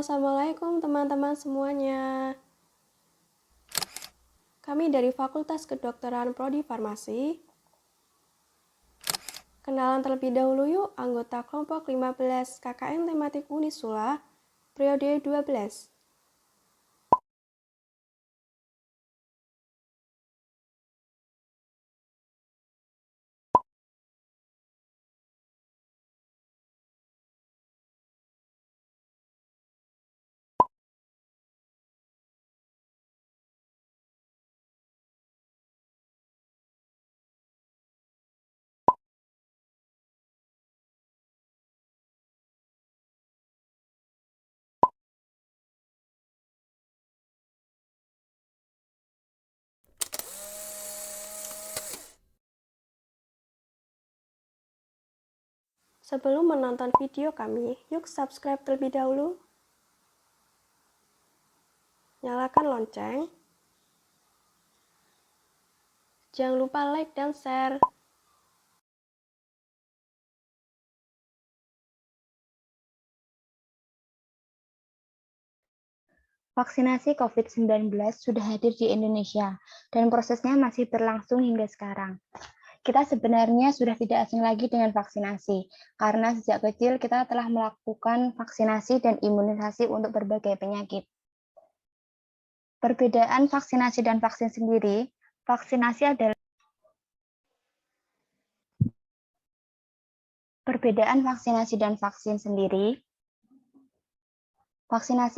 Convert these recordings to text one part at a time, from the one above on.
Assalamualaikum teman-teman semuanya. Kami dari Fakultas Kedokteran Prodi Farmasi. Kenalan terlebih dahulu yuk, anggota kelompok 15 KKN tematik Unisula, periode 12. Sebelum menonton video kami, yuk subscribe terlebih dahulu. Nyalakan lonceng. Jangan lupa like dan share. Vaksinasi COVID-19 sudah hadir di Indonesia, dan prosesnya masih berlangsung hingga sekarang. Kita sebenarnya sudah tidak asing lagi dengan vaksinasi, karena sejak kecil kita telah melakukan vaksinasi dan imunisasi untuk berbagai penyakit. Perbedaan vaksinasi dan vaksin sendiri, vaksinasi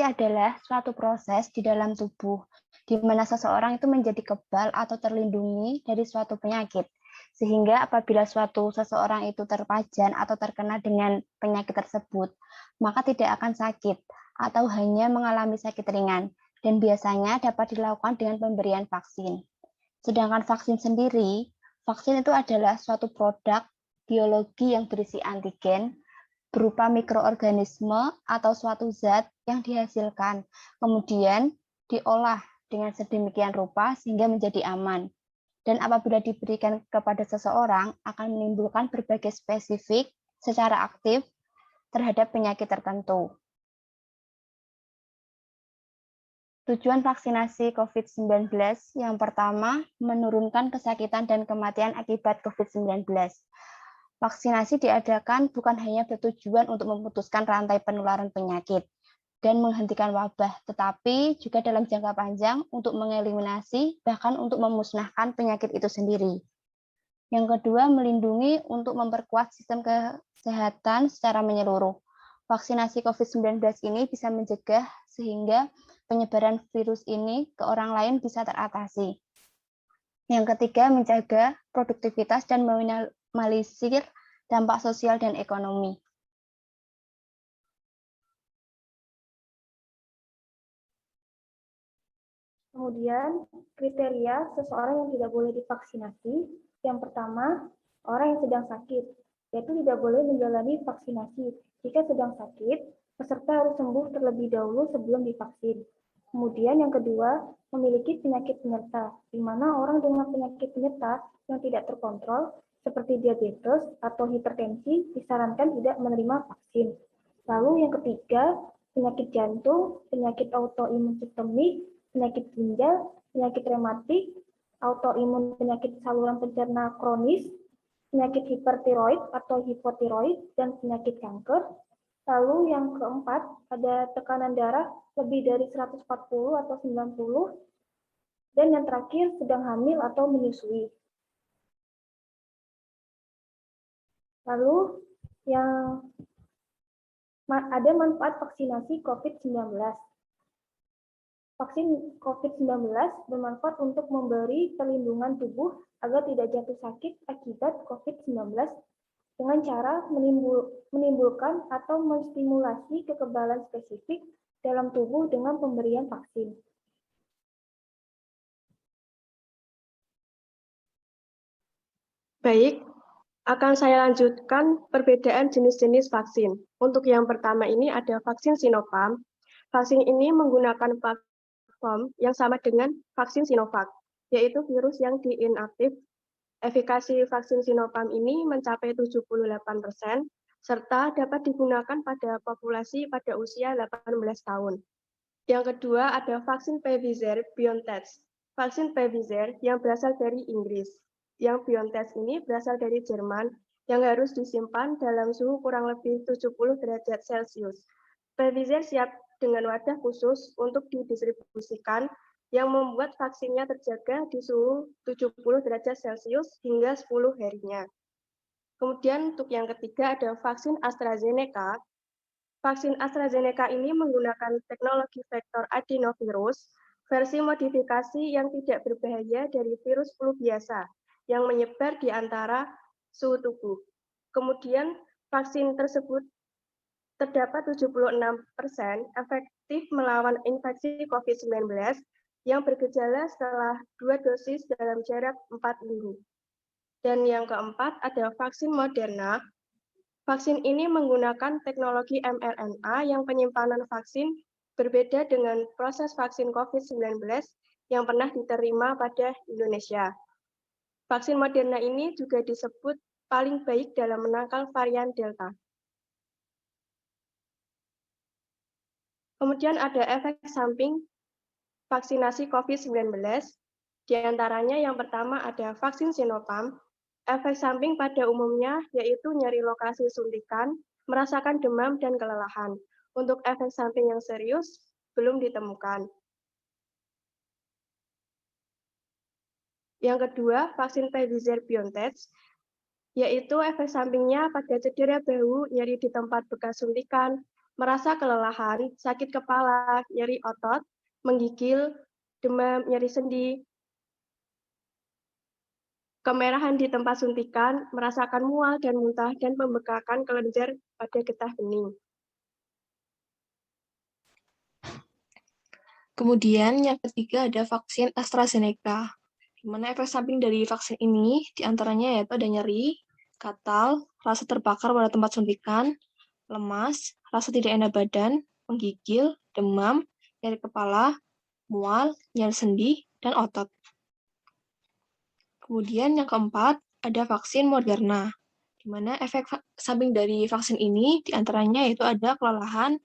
adalah suatu proses di dalam tubuh, di mana seseorang itu menjadi kebal atau terlindungi dari suatu penyakit. Sehingga apabila seseorang itu terpajan atau terkena dengan penyakit tersebut, maka tidak akan sakit atau hanya mengalami sakit ringan, dan biasanya dapat dilakukan dengan pemberian vaksin. Sedangkan vaksin sendiri, vaksin itu adalah suatu produk biologi yang berisi antigen, berupa mikroorganisme atau suatu zat yang dihasilkan, kemudian diolah dengan sedemikian rupa sehingga menjadi aman. Dan apabila diberikan kepada seseorang, akan menimbulkan berbagai spesifik secara aktif terhadap penyakit tertentu. Tujuan vaksinasi COVID-19 yang pertama, menurunkan kesakitan dan kematian akibat COVID-19. Vaksinasi diadakan bukan hanya bertujuan untuk memutuskan rantai penularan penyakit dan menghentikan wabah, tetapi juga dalam jangka panjang untuk mengeliminasi, bahkan untuk memusnahkan penyakit itu sendiri. Yang kedua, melindungi untuk memperkuat sistem kesehatan secara menyeluruh. Vaksinasi COVID-19 ini bisa mencegah sehingga penyebaran virus ini ke orang lain bisa teratasi. Yang ketiga, menjaga produktivitas dan meminimalisir dampak sosial dan ekonomi. Kemudian, kriteria seseorang yang tidak boleh divaksinasi. Yang pertama, orang yang sedang sakit, yaitu tidak boleh menjalani vaksinasi. Jika sedang sakit, peserta harus sembuh terlebih dahulu sebelum divaksin. Kemudian yang kedua, memiliki penyakit penyerta, di mana orang dengan penyakit penyerta yang tidak terkontrol, seperti diabetes atau hipertensi, disarankan tidak menerima vaksin. Lalu yang ketiga, penyakit jantung, penyakit autoimun sistemik, penyakit ginjal, penyakit rematik, autoimun penyakit saluran pencerna kronis, penyakit hipertiroid atau hipotiroid, dan penyakit kanker. Lalu yang keempat, ada tekanan darah lebih dari 140 atau 90, dan yang terakhir sedang hamil atau menyusui. Lalu yang ada manfaat vaksinasi COVID-19. Vaksin COVID-19 bermanfaat untuk memberi perlindungan tubuh agar tidak jatuh sakit akibat COVID-19 dengan cara menimbulkan atau menstimulasi kekebalan spesifik dalam tubuh dengan pemberian vaksin. Baik, akan saya lanjutkan perbedaan jenis-jenis vaksin. Untuk yang pertama ini ada vaksin Sinopharm. Vaksin ini menggunakan platform yang sama dengan vaksin Sinovac, yaitu virus yang diinaktif. Efikasi vaksin Sinopharm ini mencapai 78%, serta dapat digunakan pada populasi pada usia 18 tahun. Yang kedua ada vaksin Pfizer-BioNTech. Vaksin Pfizer yang berasal dari Inggris. Yang BioNTech ini berasal dari Jerman yang harus disimpan dalam suhu kurang lebih 70 derajat Celcius. Pfizer siap dengan wadah khusus untuk didistribusikan yang membuat vaksinnya terjaga di suhu 70 derajat Celcius hingga 10 harinya. Kemudian untuk yang ketiga ada vaksin AstraZeneca. Vaksin AstraZeneca ini menggunakan teknologi vektor adenovirus, versi modifikasi yang tidak berbahaya dari virus flu biasa, yang menyebar di antara suhu tubuh. Kemudian vaksin tersebut terdapat 76% efektif melawan infeksi COVID-19 yang bergejala setelah 2 dosis dalam jarak 4 minggu. Dan yang keempat ada vaksin Moderna. Vaksin ini menggunakan teknologi mRNA yang penyimpanan vaksin berbeda dengan proses vaksin COVID-19 yang pernah diterima pada Indonesia. Vaksin Moderna ini juga disebut paling baik dalam menangkal varian Delta. Kemudian ada efek samping vaksinasi COVID-19, di antaranya yang pertama ada vaksin Sinopharm. Efek samping pada umumnya yaitu nyeri lokasi suntikan, merasakan demam dan kelelahan. Untuk efek samping yang serius belum ditemukan. Yang kedua, vaksin Pfizer-BioNTech, yaitu efek sampingnya pada cedera bahu, nyeri di tempat bekas suntikan, merasa kelelahan, sakit kepala, nyeri otot, menggigil, demam, nyeri sendi, kemerahan di tempat suntikan, merasakan mual dan muntah, dan pembekakan kelenjar pada getah bening. Kemudian yang ketiga ada vaksin AstraZeneca, di mana efek samping dari vaksin ini diantaranya yaitu ada nyeri, gatal, rasa terbakar pada tempat suntikan, lemas, rasa tidak enak badan, menggigil, demam, nyeri kepala, mual, nyeri sendi, dan otot. Kemudian yang keempat, ada vaksin Moderna, di mana efek samping dari vaksin ini diantaranya yaitu ada kelelahan,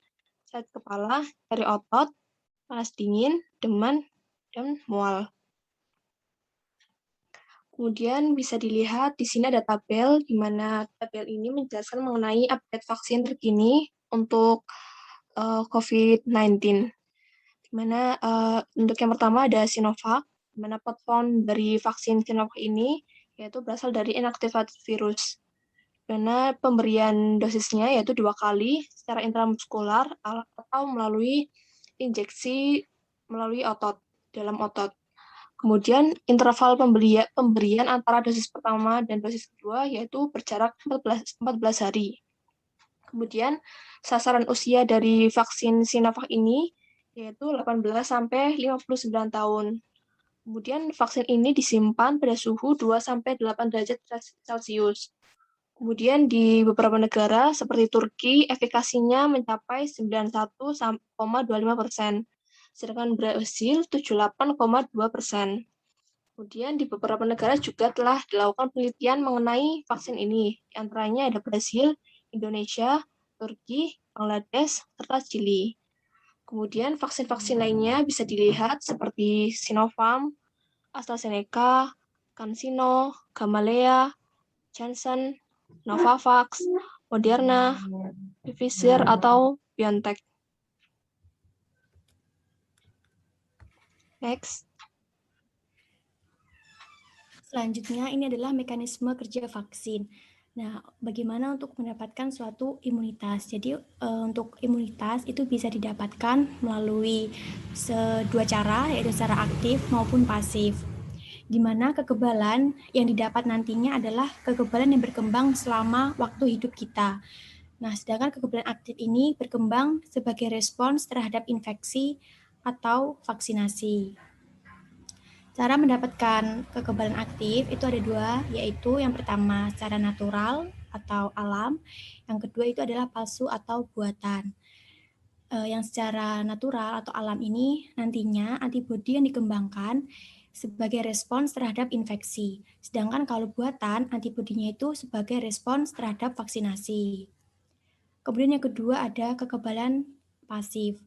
sakit kepala, nyeri otot, panas dingin, demam, dan mual. Kemudian bisa dilihat di sini ada tabel, di mana tabel ini menjelaskan mengenai update vaksin terkini untuk COVID-19. Di mana untuk yang pertama ada Sinovac, di mana platform dari vaksin Sinovac ini yaitu berasal dari inactivated virus. Di mana pemberian dosisnya yaitu 2 kali secara intramuskular atau melalui injeksi melalui otot, dalam otot. Kemudian interval pemberian antara dosis pertama dan dosis kedua yaitu berjarak 14 hari. Kemudian sasaran usia dari vaksin Sinovac ini yaitu 18 sampai 59 tahun. Kemudian vaksin ini disimpan pada suhu 2 sampai 8 derajat Celcius. Kemudian di beberapa negara seperti Turki efikasinya mencapai 91,25%. Sedangkan Brasil 78,2%. Kemudian di beberapa negara juga telah dilakukan penelitian mengenai vaksin ini. Di antaranya ada Brasil, Indonesia, Turki, Bangladesh, serta Chili. Kemudian vaksin-vaksin lainnya bisa dilihat seperti Sinopharm, AstraZeneca, CanSino, Gamaleya, Janssen, Novavax, Moderna, Pfizer, atau BioNTech. Next. Selanjutnya, ini adalah mekanisme kerja vaksin. Nah, bagaimana untuk mendapatkan suatu imunitas? Jadi, untuk imunitas itu bisa didapatkan melalui dua cara, yaitu secara aktif maupun pasif. Di mana kekebalan yang didapat nantinya adalah kekebalan yang berkembang selama waktu hidup kita. Nah, sedangkan kekebalan aktif ini berkembang sebagai respons terhadap infeksi atau vaksinasi. Cara mendapatkan kekebalan aktif itu ada dua, yaitu yang pertama secara natural atau alam, yang kedua itu adalah palsu atau buatan. Yang secara natural atau alam ini nantinya antibodi yang dikembangkan sebagai respons terhadap infeksi, sedangkan kalau buatan antibodinya itu sebagai respons terhadap vaksinasi. Kemudian yang kedua ada kekebalan pasif.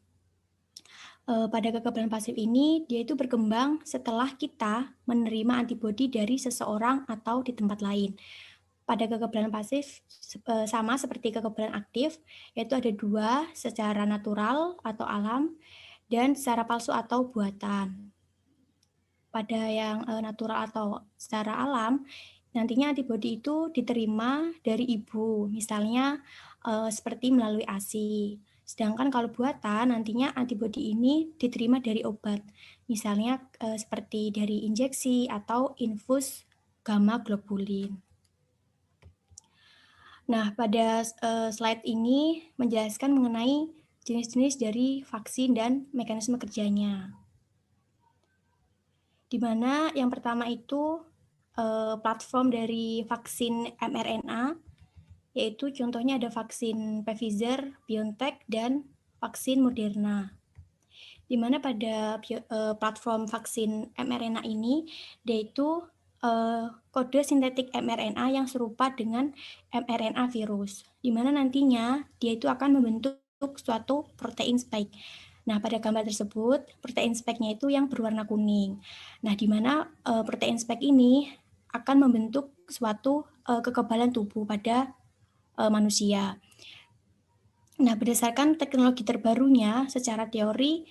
Pada kekebalan pasif ini, dia itu berkembang setelah kita menerima antibodi dari seseorang atau di tempat lain. Pada kekebalan pasif sama seperti kekebalan aktif, yaitu ada dua, secara natural atau alam, dan secara palsu atau buatan. Pada yang natural atau secara alam, nantinya antibodi itu diterima dari ibu, misalnya seperti melalui ASI. Sedangkan kalau buatan, nantinya antibodi ini diterima dari obat, misalnya seperti dari injeksi atau infus gamma globulin. Nah, pada slide ini menjelaskan mengenai jenis-jenis dari vaksin dan mekanisme kerjanya. Di mana yang pertama itu platform dari vaksin mRNA, yaitu contohnya ada vaksin Pfizer, BioNTech, dan vaksin Moderna. Di mana pada platform vaksin mRNA ini, dia itu kode sintetik mRNA yang serupa dengan mRNA virus, di mana nantinya dia itu akan membentuk suatu protein spike. Nah, pada gambar tersebut, protein spike-nya itu yang berwarna kuning. Nah, di mana protein spike ini akan membentuk suatu kekebalan tubuh pada manusia. Nah, berdasarkan teknologi terbarunya, secara teori,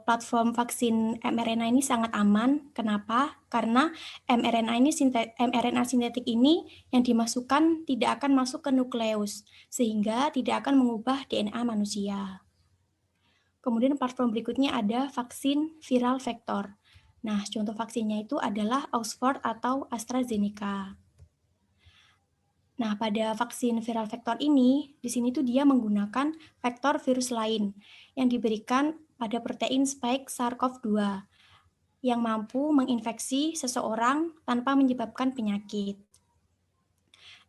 platform vaksin mRNA ini sangat aman. Kenapa? Karena mRNA sintetik ini yang dimasukkan tidak akan masuk ke nukleus, sehingga tidak akan mengubah DNA manusia. Kemudian platform berikutnya ada vaksin viral vektor. Nah, contoh vaksinnya itu adalah Oxford atau AstraZeneca. Nah, pada vaksin viral vektor ini, di sini tuh dia menggunakan vektor virus lain yang diberikan pada protein spike SARS-CoV-2 yang mampu menginfeksi seseorang tanpa menyebabkan penyakit.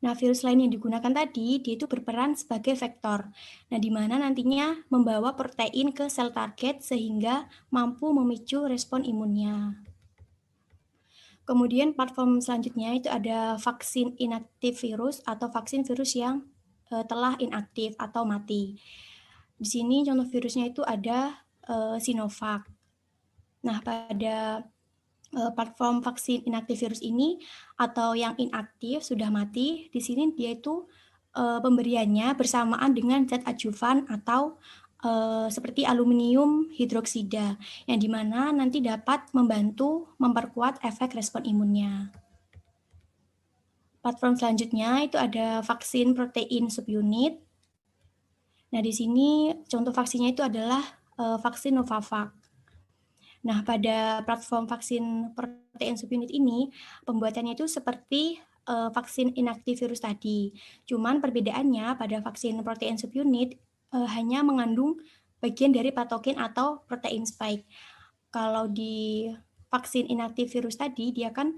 Nah, virus lain yang digunakan tadi, dia itu berperan sebagai vektor. Nah, di mana nantinya membawa protein ke sel target sehingga mampu memicu respon imunnya. Kemudian platform selanjutnya itu ada vaksin inaktif virus atau vaksin virus yang telah inaktif atau mati. Di sini contoh virusnya itu ada Sinovac. Nah, pada platform vaksin inaktif virus ini atau yang inaktif sudah mati, di sini dia itu pemberiannya bersamaan dengan zat adjuvan atau seperti aluminium hidroksida, yang dimana nanti dapat membantu memperkuat efek respon imunnya. Platform selanjutnya itu ada vaksin protein subunit. Nah, di sini contoh vaksinnya itu adalah vaksin Novavax. Nah, pada platform vaksin protein subunit ini, pembuatannya itu seperti vaksin inaktif virus tadi. Cuman perbedaannya pada vaksin protein subunit hanya mengandung bagian dari patogen atau protein spike. Kalau di vaksin inaktif virus tadi, dia kan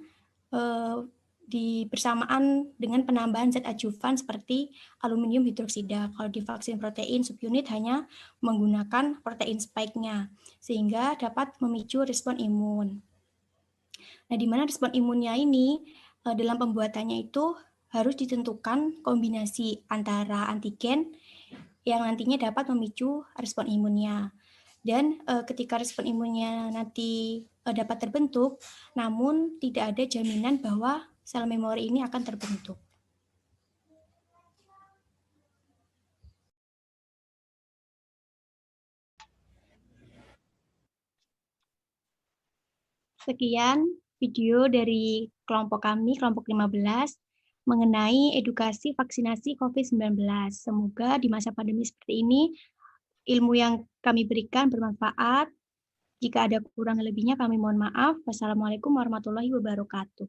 bersamaan dengan penambahan zat adjuvan seperti aluminium hidroksida. Kalau di vaksin protein subunit hanya menggunakan protein spike-nya, sehingga dapat memicu respon imun. Nah, di mana respon imunnya ini dalam pembuatannya itu harus ditentukan kombinasi antara antigen yang nantinya dapat memicu respon imunnya. Dan ketika respon imunnya nanti dapat terbentuk, namun tidak ada jaminan bahwa sel memori ini akan terbentuk. Sekian video dari kelompok kami, kelompok 15, mengenai edukasi vaksinasi COVID-19. Semoga di masa pandemi seperti ini, ilmu yang kami berikan bermanfaat. Jika ada kurang lebihnya, kami mohon maaf. Wassalamualaikum warahmatullahi wabarakatuh.